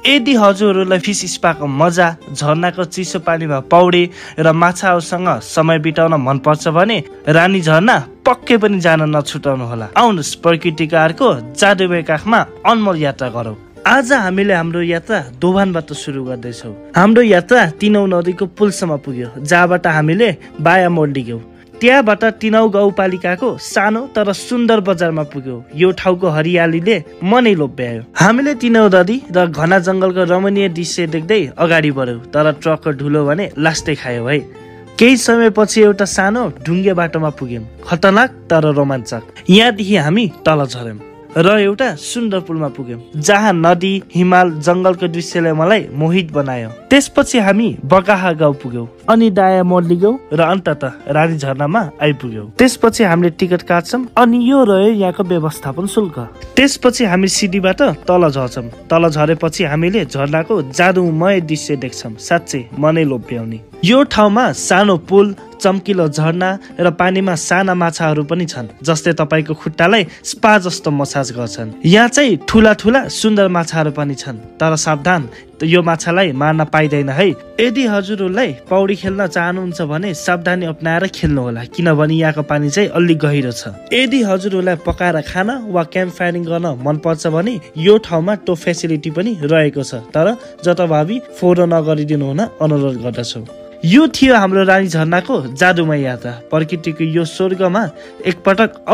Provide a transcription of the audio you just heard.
यदि हजुरहरूलाई फिस स्पाको मजा, झरनाको चिसो पानीमा पौडी र माछाहरूसँग समय बिताउन मनपर्छ भने रानी झरना पक्कै पनि जान नछुटाउनुहोला। आउनुहोस् प्रकृतिको अर्को जादुमय काखमा अनमोल यात्रा गरौँ। आज हामीले हाम्रो यात्रा दोभानबाट सुरु गर्दैछौँ। हाम्रो यात्रा तिनौ नदीको पुलसम्म पुग्यो, जहाँबाट हामीले बाया मोड लिग्यौँ। त्यहाँबाट तिनौ गाउँपालिकाको सानो तर सुन्दर बजारमा पुग्यौँ। यो ठाउँको हरियालीले मनै लोभ्यायो। हामीले तिनौ नदी र घना जङ्गलको रमणीय दृश्य देख्दै अगाडि बढ्यौँ, तर ट्रकको धुलो भने लास्टै खायो है। केही समयपछि एउटा सानो ढुङ्गे बाटोमा पुग्यौँ। खतरनाक तर रोमाञ्चक। यहाँदेखि हामी तल झर्यौँ र एउटा सुन्दर पुलमा पुग्यौँ, जहाँ नदी, हिमाल, जङ्गलको दृश्यले मलाई मोहित बनायो। त्यसपछि हामी बगाहा गाउँ पुग्यौँ, अनि दायाँ मोड लिग्यौँ र अन्ततः रानी झरनामा आइपुग्यौँ। त्यसपछि हामीले टिकट काट्छौँ, अनि यो रह्यो यहाँको व्यवस्थापन शुल्क। त्यसपछि हामी सिडीबाट तल झर्छौँ। तल झरेपछि हामीले झरनाको जादुमय दृश्य देख्छौँ, साँच्चै मनै लोभ्याउने। यो ठाउँमा सानो पुल, चम्किलो झरना र पानीमा साना माछाहरू पनि छन्, जसले तपाईँको खुट्टालाई स्पा जस्तो मसाज गर्छन्। यहाँ चाहिँ ठुला ठुला सुन्दर माछाहरू पनि छन्, तर सावधान, यो माछालाई मार्न पाइँदैन है। यदि हजुरहरूलाई पौडी खेल्न चाहनुहुन्छ भने सावधानी अपनाएर खेल्नुहोला, किनभने यहाँको पानी चाहिँ अलि गहिरो छ। यदि हजुरहरूलाई पकाएर खान वा क्याम्प फायरिङ गर्न मनपर्छ भने यो ठाउँमा त्यो फेसिलिटी पनि रहेको छ, तर जताभावी फोहोर नगरिदिनु हुन अनुरोध गर्दछौँ। यो थियो हाम्रो रानी झरनाको जादुमय यात्रा। प्रकृतिको यो स्वर्गमा एकपटक